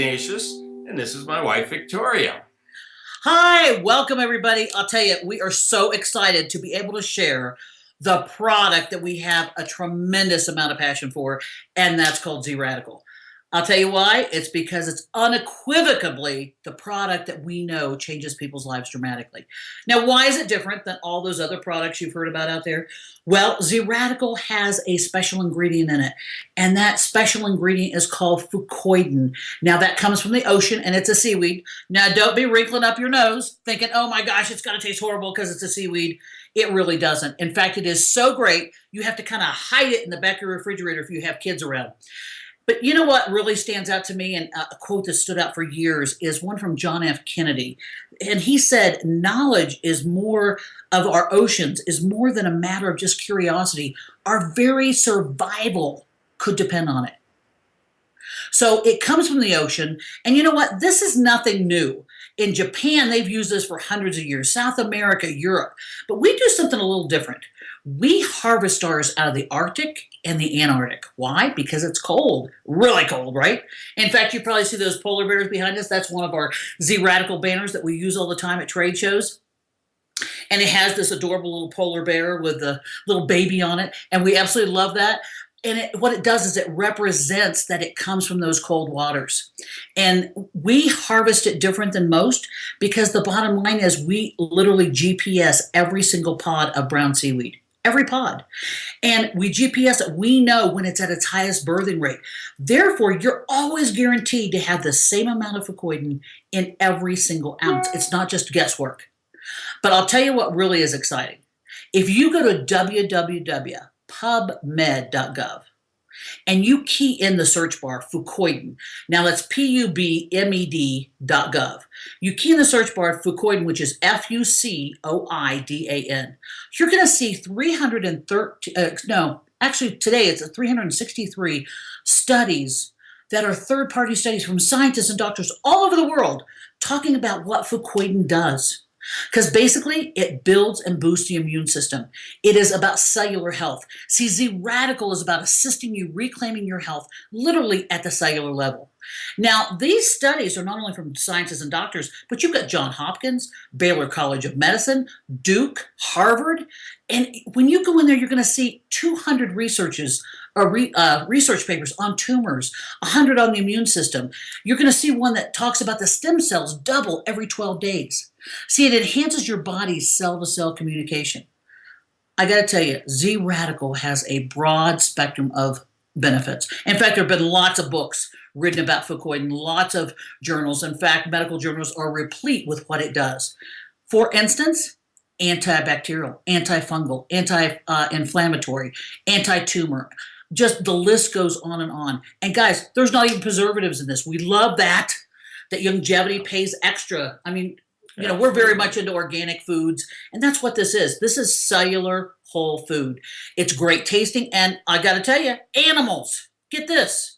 Ignatius, and this is my wife, Victoria. Hi, welcome everybody. I'll tell you, we are so excited to be able to share the product that we have a tremendous amount of passion for, and that's called Z-Radical. I'll tell you why. It's because it's unequivocally the product that we know changes people's lives dramatically. Now, why is it different than all those other products you've heard about out there? Well, Z-Radical has a special ingredient in it, and that special ingredient is called Fucoidan. Now, that comes from the ocean, and it's a seaweed. Now, don't be wrinkling up your nose thinking, oh my gosh, it's going to taste horrible because it's a seaweed. It really doesn't. In fact, it is so great, you have to kind of hide it in the back of your refrigerator if you have kids around. But you know what really stands out to me, and a quote that stood out for years, is one from John F. Kennedy. And he said, knowledge is more of our oceans, is more than a matter of just curiosity. Our very survival could depend on it. So it comes from the ocean. And you know what? This is nothing new. In Japan, they've used this for hundreds of years. South America, Europe. But we do something a little different. We harvest ours out of the Arctic and the Antarctic. Why? Because it's cold. Really cold, right? In fact, you probably see those polar bears behind us. That's one of our Z-Radical banners that we use all the time at trade shows. And it has this adorable little polar bear with a little baby on it. And we absolutely love that. And what it does is it represents that it comes from those cold waters. And we harvest it different than most because the bottom line is we literally GPS every single pod of brown seaweed. Every pod. And we GPS it. We know when it's at its highest birthing rate. Therefore, you're always guaranteed to have the same amount of Fucoidan in every single ounce. It's not just guesswork. But I'll tell you what really is exciting. If you go to www.pubmed.gov and you key in the search bar Fucoidan, now that's pubmed.gov. You key in the search bar Fucoidan, which is Fucoidan. You're going to see 313, today it's 363 studies that are third-party studies from scientists and doctors all over the world talking about what Fucoidan does. Because basically, it builds and boosts the immune system. It is about cellular health. See, Z-Radical is about assisting you reclaiming your health literally at the cellular level. Now, these studies are not only from scientists and doctors, but you've got Johns Hopkins, Baylor College of Medicine, Duke, Harvard. And when you go in there, you're going to see 200 research papers on tumors, 100 on the immune system. You're going to see one that talks about the stem cells double every 12 days. See, it enhances your body's cell-to-cell communication. I got to tell you, Z-Radical has a broad spectrum of benefits. In fact, there have been lots of books written about Fucoidan, lots of journals. In fact, medical journals are replete with what it does. For instance, antibacterial, antifungal, anti-inflammatory, anti-tumor. Just the list goes on and on. And guys, there's not even preservatives in this. We love that longevity pays extra. I mean, you know, we're very much into organic foods, and that's what this is. This is cellular whole food. It's great tasting, and I got to tell you, animals, get this.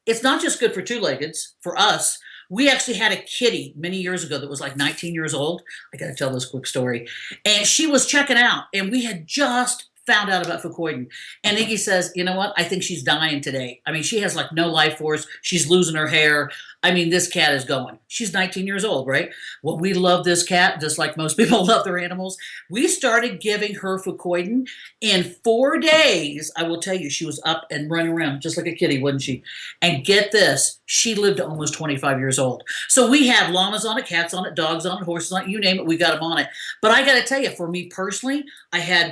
It's not just good for two-leggeds, for us. We actually had a kitty many years ago that was like 19 years old. I got to tell this quick story. And she was checking out, and we had just found out about Fucoidan. And Iggy says, you know what? I think she's dying today. I mean, she has like no life force. She's losing her hair. I mean, this cat is going. She's 19 years old, right? Well, we love this cat, just like most people love their animals. We started giving her Fucoidan. In 4 days, I will tell you, she was up and running around just like a kitty, wasn't she? And get this, she lived to almost 25 years old. So we have llamas on it, cats on it, dogs on it, horses on it, you name it, we got them on it. But I got to tell you, for me personally,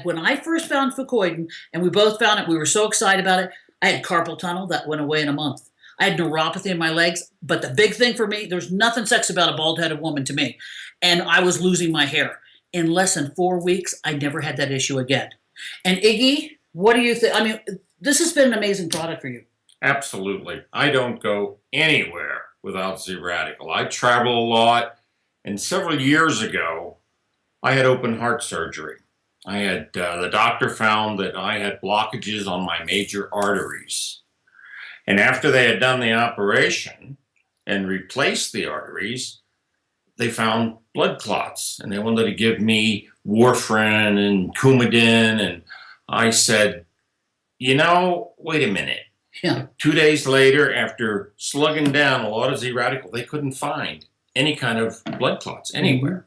when I first found Fucoidan, and we both found it, we were so excited about it, I had carpal tunnel that went away in a month. I had neuropathy in my legs, but the big thing for me, there's nothing sexy about a bald-headed woman to me. And I was losing my hair. In less than 4 weeks, I never had that issue again. And Iggy, what do you think? I mean, this has been an amazing product for you. Absolutely. I don't go anywhere without Z-Radical. I travel a lot, and several years ago, I had open heart surgery. I had, the doctor found that I had blockages on my major arteries. And after they had done the operation and replaced the arteries, they found blood clots. And they wanted to give me warfarin and Coumadin. And I said, you know, wait a minute. Yeah. 2 days later, after slugging down a lot of Z-radical, they couldn't find any kind of blood clots anywhere.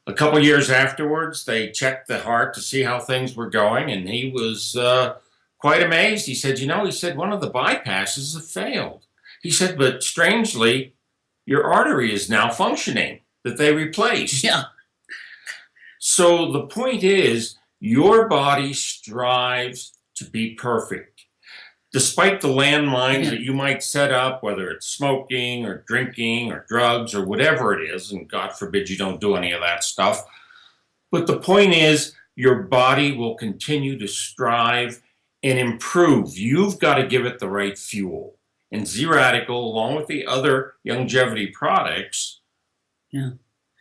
A couple years afterwards, they checked the heart to see how things were going, and he was quite amazed. He said, one of the bypasses have failed. He said, but strangely, your artery is now functioning that they replaced. Yeah. So the point is, your body strives to be perfect. Despite the landmines that you might set up, whether it's smoking or drinking or drugs or whatever it is, and God forbid you don't do any of that stuff. But the point is, your body will continue to strive and improve. You've got to give it the right fuel. And Z-Radical, along with the other longevity products,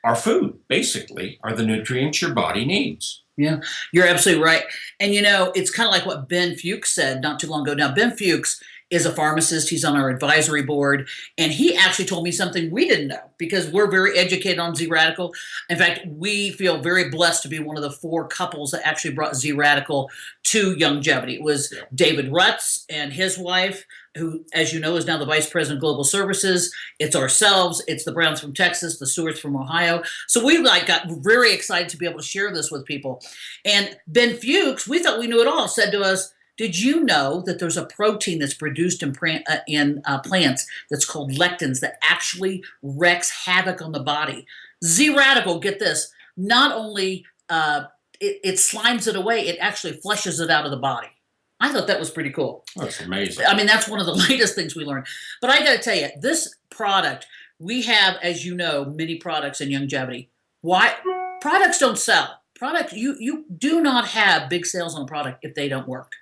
are food, basically, are the nutrients your body needs. Yeah, you're absolutely right. And it's kind of like what Ben Fuchs said not too long ago. Now, Ben Fuchs is a pharmacist. He's on our advisory board. And he actually told me something we didn't know because we're very educated on Z-Radical. In fact, we feel very blessed to be one of the 4 couples that actually brought Z-Radical to longevity. It was David Rutz and his wife, who, as you know, is now the Vice President of Global Services. It's ourselves. It's the Browns from Texas, the Stewarts from Ohio. So we got very excited to be able to share this with people. And Ben Fuchs, we thought we knew it all, said to us, did you know that there's a protein that's produced in plants that's called lectins that actually wreaks havoc on the body? Z-Radical, get this, not only it slimes it away, it actually flushes it out of the body. I thought that was pretty cool. That's amazing. I mean, that's one of the latest things we learned. But I got to tell you, this product, we have, as you know, many products in longevity. Why? Products don't sell. You do not have big sales on a product if they don't work.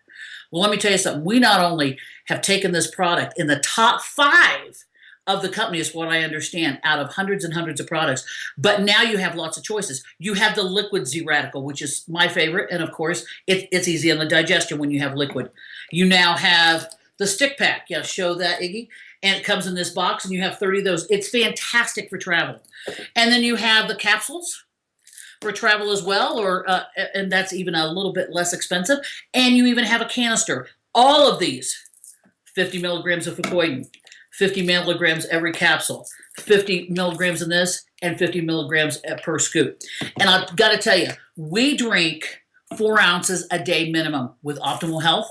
Well, let me tell you something. We not only have taken this product in the top 5 of the company, is what I understand, out of hundreds and hundreds of products, but now you have lots of choices. You have the liquid Z-Radical, which is my favorite, and of course, it's easy on the digestion when you have liquid. You now have the stick pack. Yeah, show that, Iggy. And it comes in this box, and you have 30 of those. It's fantastic for travel. And then you have the capsules for travel as well, and that's even a little bit less expensive. And you even have a canister. All of these, 50 milligrams of Fucoidan, 50 milligrams every capsule, 50 milligrams in this, and 50 milligrams per scoop. And I've got to tell you, we drink 4 ounces a day minimum with optimal health.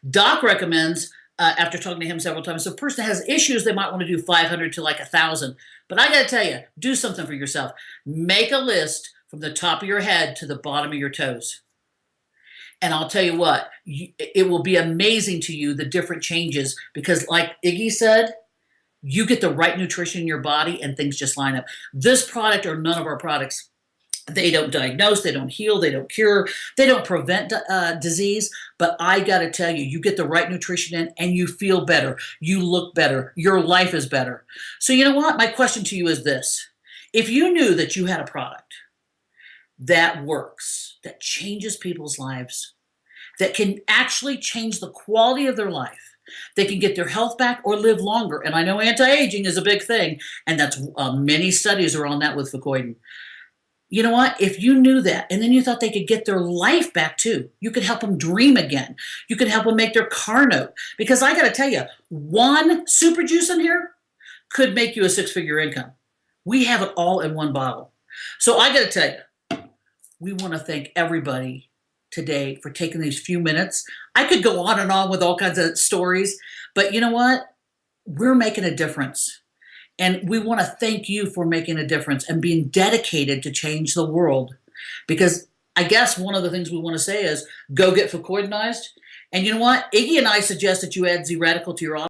Doc recommends, after talking to him several times, if a person has issues, they might want to do 500 to like 1,000. But I got to tell you, do something for yourself. Make a list from the top of your head to the bottom of your toes. And I'll tell you what, it will be amazing to you, the different changes, because like Iggy said, you get the right nutrition in your body and things just line up. This product or none of our products, they don't diagnose, they don't heal, they don't cure, they don't prevent disease. But I got to tell you, you get the right nutrition in and you feel better. You look better. Your life is better. So you know what? My question to you is this. If you knew that you had a product that works, that changes people's lives, that can actually change the quality of their life, they can get their health back or live longer. And I know anti-aging is a big thing, and that's many studies are on that with Fucoidan. You know what? If you knew that, and then you thought they could get their life back too, you could help them dream again. You could help them make their car note. Because I got to tell you, one super juice in here could make you a 6-figure income. We have it all in one bottle. So I got to tell you, we want to thank everybody today for taking these few minutes. I could go on and on with all kinds of stories, but you know what? We're making a difference. And we want to thank you for making a difference and being dedicated to change the world. Because I guess one of the things we want to say is go get Fucoidanized. And you know what? Iggy and I suggest that you add Z-Radical to your